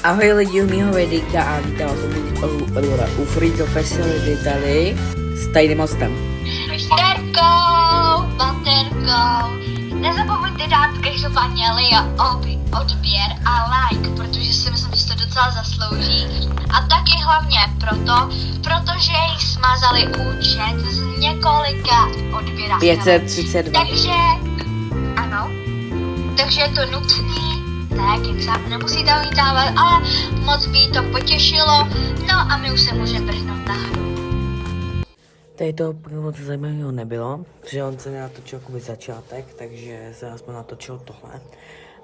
Ahoj lidi, mýho Vedika a vítám vás u Freak Facility tady s tajným mostem. Baterkou, nezapomeňte dát každopádně odběr a like, protože si myslím, že se to docela zaslouží. A taky hlavně protože jich smazali účet z několika odběratelů. 532. Takže, ano, takže je to nutný. Ne, kecám, nemusíte ho lítávat, ale moc by to potěšilo. No a my už se můžeme vrhnout na hru. Tady toho moc zajímavého nebylo, protože on se nenatočil jakoby začátek, takže se aspoň natočil tohle.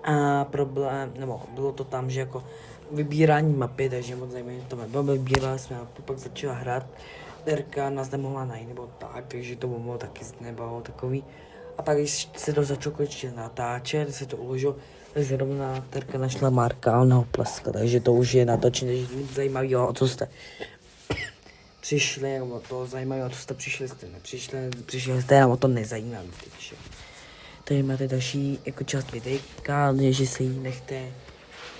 A problém, nebo bylo to tam, že jako vybírání mapy, takže moc zajímavé to nebylo, vybírali jsme mapu, pak začala hrát, Terka nás nemohla najít, nebo tak, takže to bylo taky nebylo takový. A pak když se to začalo konečně natáčet, se to uložilo, tak zrovna Terka našla Marka a ona ho pleskla, takže to už je natočené, takže nic zajímavého, o co jste přišli, nebo to zajímavého, o co jste přišli, jste přišli jste nám o to nezajímavý, takže tady máte další jako část videjka, že se jí nechte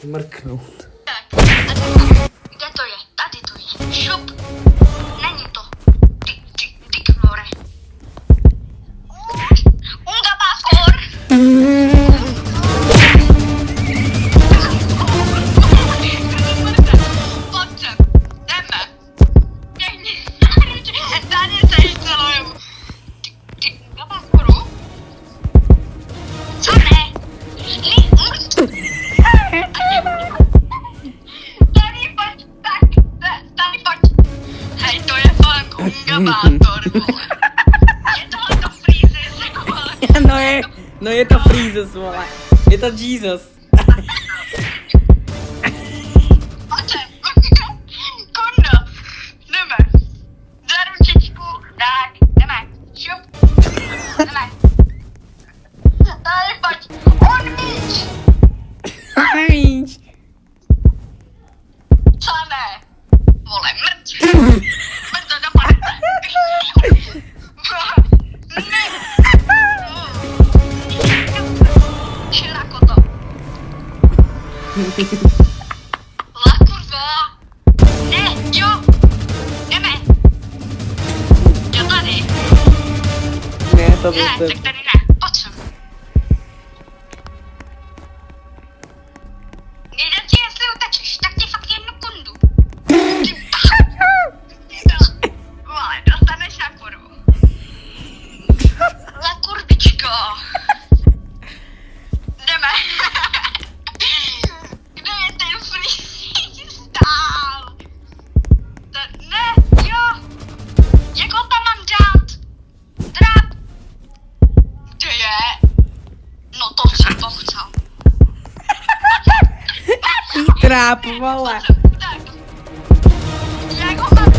zmrknout. Tak, a kde to je? Tady to je. Šup. Není to. Ty knore. Unga bakor. Pojďte, jdeme. Tady se jí celujem. Ty unga bakoru? Co ne? Tady pojď. Hej, to je fakt ungavátor. Je tohle to Freezes? No je to Freezes, vole. Je to Jesus. Pojďte. Kondo. Jdeme. Za ručičku. Tak, jdeme. Šup. Jdeme. Tady pojď. On míč. Míč. Co ne? Vole, mrť. Mrť to dopadne. Širako to. La kurva. Ne, jo. Jdeme. Jo, tady. Ne, to byl Ne, ten. tak tady ne. Pojď sem. Nejde ti, jestli utečeš, tak ti fakt jednu kundu. Vole, dostaneš na kurvu. La kurvičko. Jdeme. Kde je ten freestyle? Ne, jo. Jak ho tam mám dát? Trap. Kde je? No to jsem pochcel. Tráp, vole. Tak. Jak ho mám?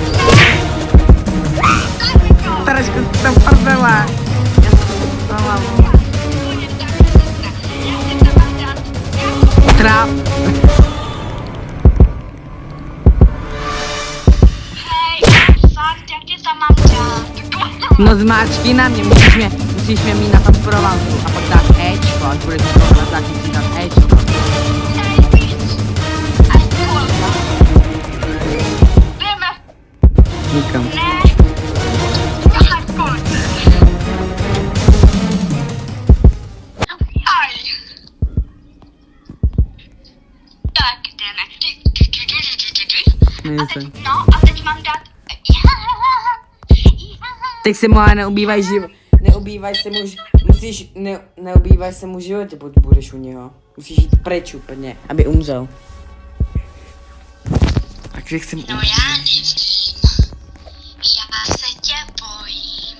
Trošku to prdele. Tráp. Hej, fakt, jak tě tam mám dát? No zmáčkni na mě, musíš mě mít na tom provalku a pak dáš Ečko, až budeš to na záchytí dát Ečko. Hej, víc. Až kulka. Jdeme. Nikam. Ne. Až kulka. Aj. Tak, jdeme. A teď, a teď mám dát... Teď se mu ale neubývaj život. Neubývaj se mu životě, pokud budeš u něho. Musíš jít pryč úplně, aby umřel. Takže chci... No já nevím. Já se tě bojím.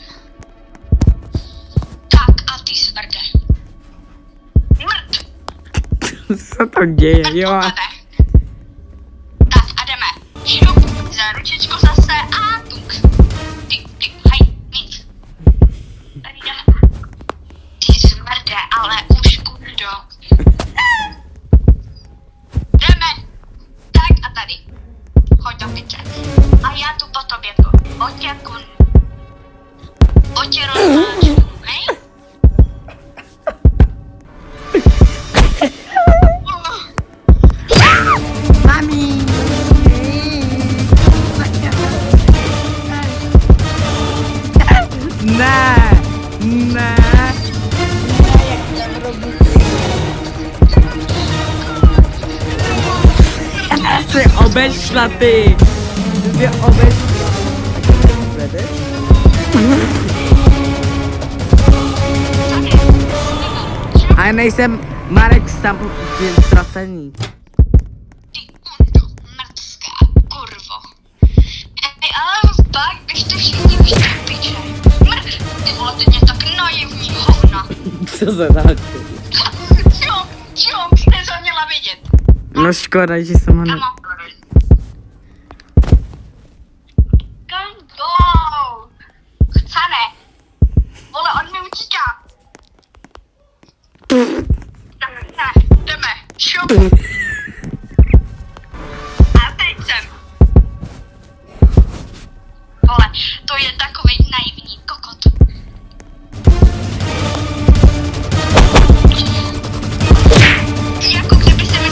Tak a ty smrde. Mrt. Co to děje, jo? Tak a jdeme. Šup, za ručičku zase a tuk. Ty, hej, nic. Tady jdeme. Ty smrde, ale už kudo. Jdeme. Tak a tady. Choď do piče. A já tu po tobě jdu. Otě kun. Otě rozmáčku, hej? obešla ty! Ty mě obešla. Vedeš? A já nejsem Marek sam ztracený. Ty undo, mrdská kurvo. Ej, ale pak běžte všichni už do piče. Mrd, ty vole, ty mě tak naivní hovna. Co se dáte? Čum, jste to měla vidět. No škoda, že jsem ho ne... Kamo. Kam jdou? Chcane. Vole, on mi utíká. Ne, jdeme. Šup. A teď jsem. Vole, to je takovej naivní kokot. Jako kdyby se mi...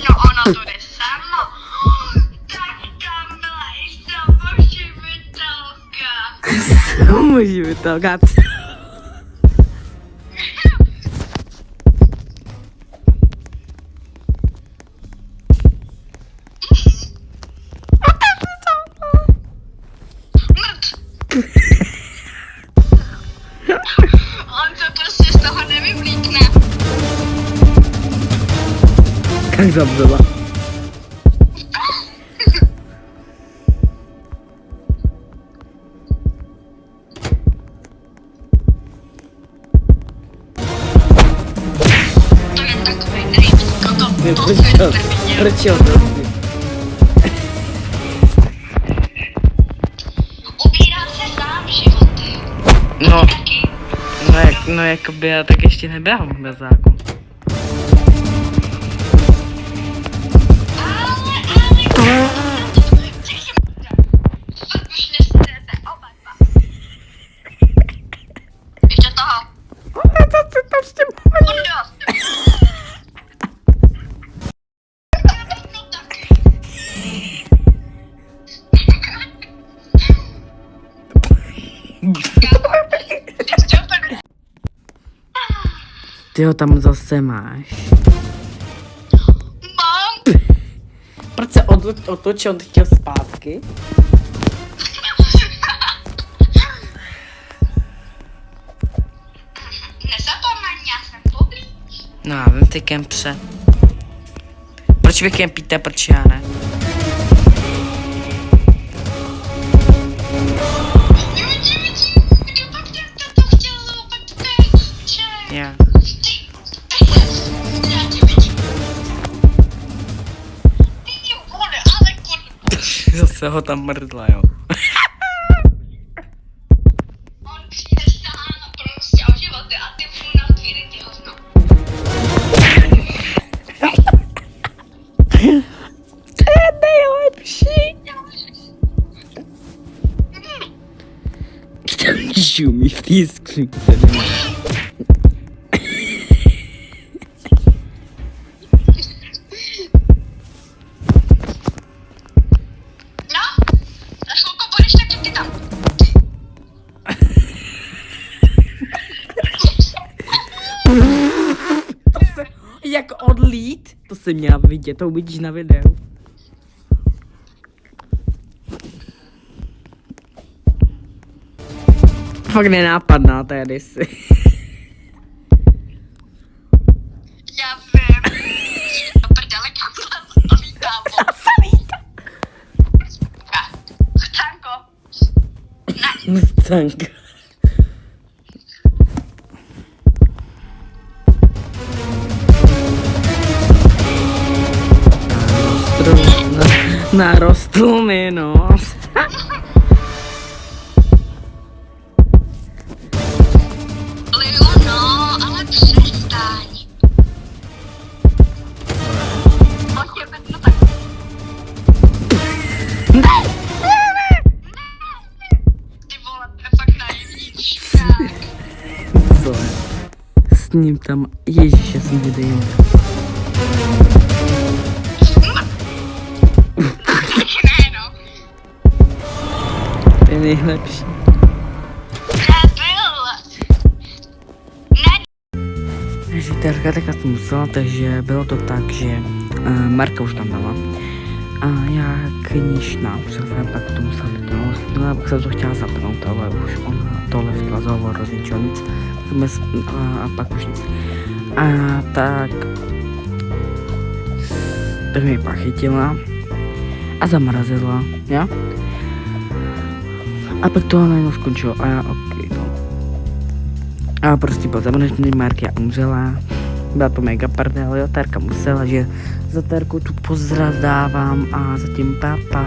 No ono to jde samo. Tak tam byla i samoživitelka. Můžu vytolkat. On se prostě z toho nevyvlíkne. Jak zabila? To je takovej naivní kokot. To Proč jsem to? neviděl. Proč to? Ubírá se sám životy. No, Taky. no jakoby já tak ještě neběhám na zákon. Ale. Fakt už nesmějete, oba dva. Ještě toho. To se tam s tím Undo. No taky. Ty ho tam zase máš. Mám. Proč se otočil, on chtěl zpátky? Nezapomeň, já jsem poblíž. No já vím, ty kempře. Proč vy kempíte, proč já ne? Kdo pak to chtěl loupat péče? Já. Já tě vidím. Ty vole, ale kurva. Zase ho tam mrdla, jo. On přijde sám prostě o životy a ty mu na dvíry ty hovno. To je nejlepší. Tam šumí v té skřínce. No, za chvilku budeš taky ty tam. Jak odlít? To jsem měla vidět, to uvidíš na videu. Fakt nenápadná tady si. Já vím. Do prdele, kam to lítá, Chcánko. Ne. Mustang. Narostl mi nos. Lilo, no, ale přestaň. Pojď, no tak. Ty vole, to je fakt naivní čurák. Co je? S ním tam, ježiš, já jsem video. Ne, no. To je nejlepší. Nebyl. Ne. Žitelka tak musela, takže bylo to tak, že Marka už tam dala. A já knižná, už jsem pak to musela vypnout. No, pak jsem to chtěla zapnout, ale už ona tohle řekla za hovor, ničeho nic. A pak už nic. A tak mi pak chytila a zamrazila, jo? A pak to najednou skončilo a já ok, no. A prostě byl zamražený, Marka umřela. Byla to mega prdel, jo, Terka musela, že za Terku tu pozdrav dávám a zatím papa.